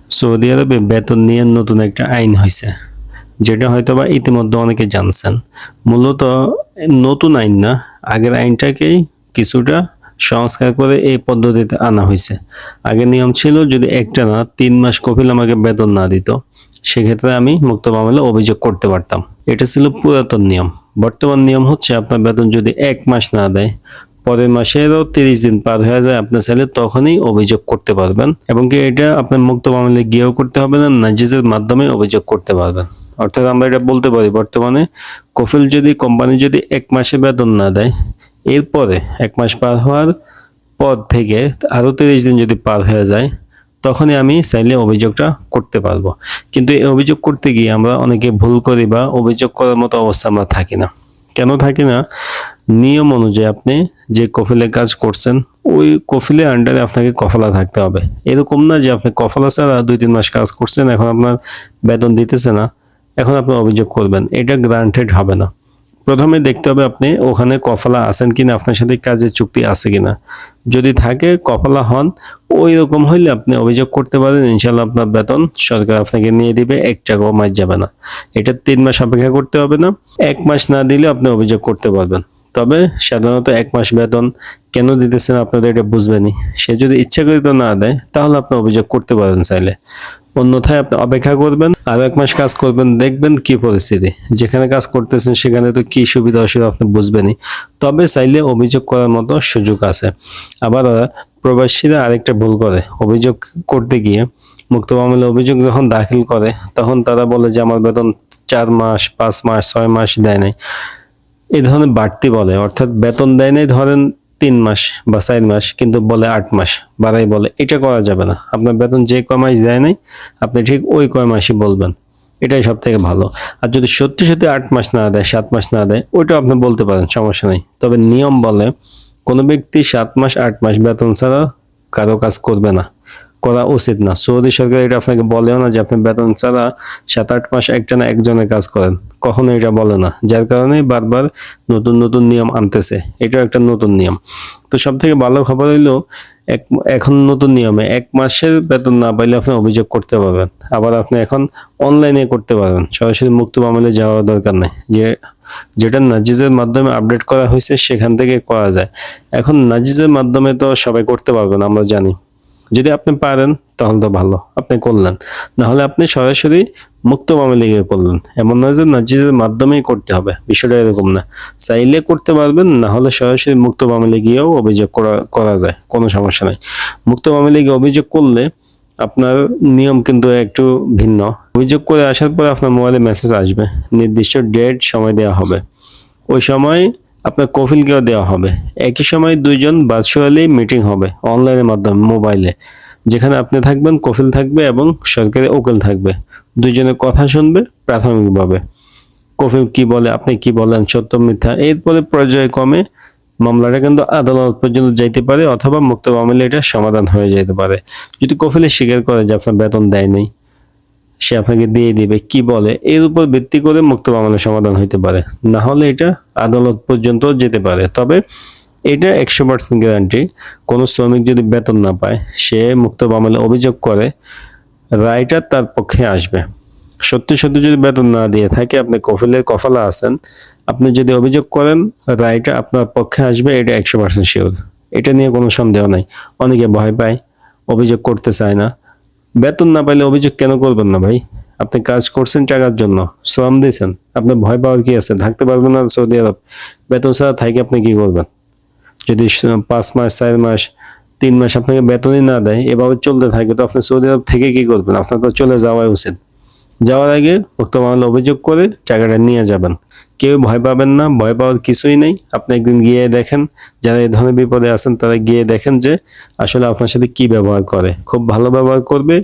Saudi আরবে বেতন নিয়ে নতুন একটা আইন হয়েছে, যেটা হয়তোবা ইতিমধ্যে অনেকে জানছেন। মূলত নতুন আইন না, আগের আইনটাকেই কিছুটা সংস্কার করে এই পদ্ধতিতে আনা হয়েছে। আগে নিয়ম ছিল যদি একটানা 3 মাস কফিল আমাকে বেতন না দিত, সেক্ষেত্রে আমি মুক্ত মামলায় অভিযোগ করতে পারতাম। এটা ছিল পুরাতন নিয়ম। বর্তমান নিয়ম হচ্ছে আপনার বেতন যদি 1 মাস না দেয়, পরের মাসেরও 30 দিন পার হয়ে যায়, আপনি চাইলে তখনই অভিযোগ করতে পারবেন, এবং কি এটা আপনার মুক্ত মামলায় গিয়েও করতে হবে না, নাজিজের মাধ্যমে অভিযোগ করতে পারবেন। অর্থাৎ আমরা এটা বলতে পারি বর্তমানে কফিল যদি কোম্পানি যদি 1 মাসে বেতন না দেয়, এরপরে 1 মাস পার হওয়ার পর থেকে আরো 30 দিন যদি পার হয়ে যায়, তখনই আমি চাইলে অভিযোগটা করতে পারবো। কিন্তু এই অভিযোগ করতে গিয়ে আমরা অনেকে ভুল করি বা অভিযোগ করার মতো অবস্থা আমরা থাকি না। কেন থাকি না? নিয়ম অনুযায়ী আপনি যে কফিলে কাজ করছেন, ওই কফিলের আন্ডারে আপনাকে কফালা থাকতে হবে। এরকম না যে আপনি কফালা ছাড়া 2-3 মাস কাজ করছেন, এখন আপনার বেতন দিতেছে না, এখন আপনি অভিযোগ করবেন, এটা গ্রান্টেড হবে না। প্রথমে দেখতে হবে আপনি ওখানে কফালা আছেন কিনা, আপনার সাথে কাজের চুক্তি আছে কিনা। যদি থাকে, কফালা হন, ওই রকম হইলে আপনি অভিযোগ করতে পারেন। ইনশাল্লাহ আপনার বেতন সরকার আপনাকে নিয়ে দিবে, 1 টাকাও মার যাবে না। এটা 3 মাস অপেক্ষা করতে হবে না, 1 মাস না দিলে আপনি অভিযোগ করতে পারবেন। তবে সাধারণত 1 মাস বেতন কেন দিতেছেন আপনাদের এটা বুঝবেনই। সে যদি ইচ্ছাকৃত না দেয়, তাহলে আপনি অভিযোগ করতে পারেন চাইলে। অন্যথায় আপনি অপেক্ষা করবেন, আরো 1 মাস কাজ করবেন, দেখবেন কি পরিস্থিতি। যেখানে কাজ করতেছেন সেখানে তো কি সুবিধা অসুবিধা আপনি বুঝবেনই। তবে চাইলে অভিযোগ করার মতো সুযোগ আছে। আবার প্রবাসীরা আরেকটা ভুল করে, অভিযোগ করতে গিয়ে মুক্ত মামলায় অভিযোগ যখন দাখিল করে, তখন তারা বলে যে আমার বেতন 4 মাস, 5 মাস, 6 মাস দেয় নাই। এই ধরনের বাড়তি বলে, অর্থাৎ বেতন দেয় নাই ধরেন 3 মাস বা 4 মাস, কিন্তু বলে 8 মাস, বাড়াই বলে। এটা করা যাবে না। আপনার বেতন যে কয় মাস দেয় নাই, আপনি ঠিক ওই কয় মাসই বলবেন, এটাই সব থেকে ভালো। আর যদি সত্যি সত্যি 8 মাস না দেয়, 7 মাস না দেয়, ওইটা আপনি বলতে পারেন, সমস্যা নেই। তবে নিয়ম বলে কোনো ব্যক্তি 7 মাস 8 মাস বেতন ছাড়া কারো কাজ করবে না, করা উচিত না। সৌদি সরকার এটা আপনাকে বলেও না যে আপনি বেতন ছাড়া 7-8 মাস একটানা একজনের কাজ করেন, কখনো এটা বলে না। যার কারণে বারবার নতুন নতুন নিয়ম আনতেছে, এটাও একটা নতুন নিয়ম। তো সব থেকে ভালো খবর হইলো এখন নতুন নিয়মে 1 মাসের বেতন না পাইলে আপনি অভিযোগ করতে পারবেন। আবার আপনি এখন অনলাইনে করতে পারবেন, সরাসরি মুক্ত মামলায় যাওয়ার দরকার নেই। যেটা নাজিজের মাধ্যমে আপডেট করা হয়েছে, সেখান থেকে করা যায়। এখন নাজিজের মাধ্যমে তো সবাই করতে পারবেন, আমরা জানি। যদি আপনি পারেন তাহলে তো ভালো, আপনি করলেন। না হলে আপনি সরাসরি মুক্ত মামলায় গিয়ে করলেন। এমন নয় যে নাজিজের মাধ্যমেই করতে হবে, বিষয়টা এরকম না। চাইলে করতে পারবেন, না হলে সরাসরি মুক্ত মামলায় গিয়েও অভিযোগ করা যায়, কোনো সমস্যা নাই। মুক্ত মামলায় গিয়ে অভিযোগ করলে আপনার নিয়ম কিন্তু একটু ভিন্ন। অভিযোগ করে আসার পর আপনার মোবাইলে মেসেজ আসবে, নির্দিষ্ট ডেট সময় দেওয়া হবে। ওই সময় আপনার কফিলকেও দেওয়া হবে। একই সময় 2 জন ভার্চুয়ালি মিটিং হবে অনলাইনের মাধ্যমে, মোবাইলে। যেখানে আপনি থাকবেন, কফিল থাকবে এবং সরকারি উকিল থাকবে। 2 জনের কথা শুনবে প্রাথমিকভাবে। কফিল কি বলে, আপনি কি বলেন, সত্য মিথ্যা। এরপরে পর্যায়ক্রমে মামলাটা কিন্তু আদালত পর্যন্ত যাইতে পারে, অথবা মুক্ত মামলায় এটা সমাধান হয়ে যেতে পারে। যদি কফিলে স্বীকার করে যে আপনার বেতন দেয় নাই, সে আপনাকে দিয়ে দিবে, কি বলে, এর উপর ভিত্তি করে মুক্ত মামলার সমাধান হইতে পারে। না হলে এটা আদালত পর্যন্ত যেতে পারে। তবে এটা 100% গ্যারান্টি, কোনো শ্রমিক যদি বেতন না পায়, সে মুক্ত মামলায় অভিযোগ করে, রায়টা তার পক্ষে আসবে। সত্যি সত্যি যদি বেতন না দিয়ে থাকে, আপনি কফালা আছেন, আপনি যদি অভিযোগ করেন, রায়টা আপনার পক্ষে আসবে, এটা 100% শিওর। এটা নিয়ে কোনো সন্দেহ নাই। অনেকে ভয় পায়, অভিযোগ করতে চায় না। বেতন না পাইলে অভিযোগ কেন করবেন না ভাই? আপনি কাজ করছেন টাকার জন্য, শ্রম দিয়েছেন, আপনি ভয় পাওয়ার কি আছে? থাকতে পারবেন না সৌদি আরব? বেতন ছাড়া থাকে আপনি কি করবেন? যদি 5 মাস, 4 মাস, 3 মাস আপনাকে বেতনই না দেয়, এভাবে চলতে থাকে, তো আপনি সৌদি আরব থেকে কি করবেন? আপনার তো চলে যাওয়াই উচিত। যাওয়ার আগে মুক্ত মামলা অভিযোগ করে টাকাটা নিয়ে যাবেন। কেউ ভয় পাবেন না, ভয় পাওয়ার কিছুই নেই। আপনি একদিন গিয়ে দেখেন, যারা এই ধরনের বিপদে আছেন তারা গিয়ে দেখেন যে আসলে আপনার সাথে কি ব্যবহার করে। খুব ভালো ব্যবহার করবে,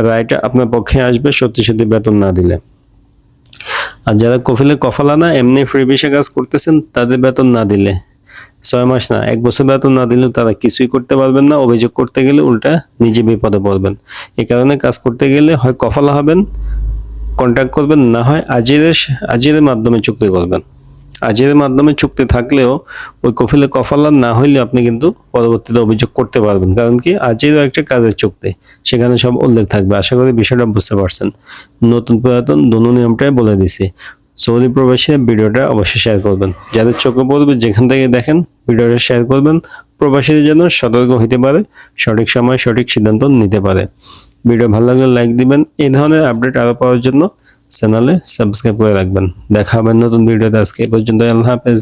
রায়টা আপনার পক্ষে আসবে সত্যি সত্যি বেতন না দিলে। আর যারা কফালা না, এমনি ফ্রি ভিসা কাজ করতেছেন, তাদের বেতন না দিলে, 6 মাস না 1 বছর বেতন না দিলে তারা কিছুই করতে পারবেন না। অভিযোগ করতে গেলে উল্টা নিজে বিপদে পড়বেন। এই কারণে কাজ করতে গেলে হয় কফালা হবেন, কন্ট্যাক্ট করবেন, না হয় আজিরের মাধ্যমে চুক্তি করবেন। আজের মাধ্যমে চুক্তি থাকলেও ওই কফিলে কফালার না হইলে আপনি কিন্তু পরবর্তীতে অভিযোগ করতে পারবেন, কারণ কি আজেরও একটা কাজের চুক্তি, সেখানে সব উল্লেখ থাকবে। আশা করি বিষয়টা বুঝতে পারছেন। নতুন পুরাতন দোনো নিয়মটাই বলে দিছি। সৌদি প্রবাসী ভিডিওটা অবশ্যই শেয়ার করবেন, যাদের চোখে পড়বে যেখান থেকে দেখেন ভিডিওটা শেয়ার করবেন, প্রবাসীদের যেন সতর্ক হইতে পারে, সঠিক সময় সঠিক সিদ্ধান্ত নিতে পারে। ভিডিও ভালো লাগলে লাইক দিবেন। এই ধরনের আপডেট আরো পাওয়ার জন্য চ্যানেলে সাবস্ক্রাইব করে রাখবেন। দেখা হবে নতুন ভিডিওতে। আজকে এই পর্যন্ত, আল্লাহ হাফেজ।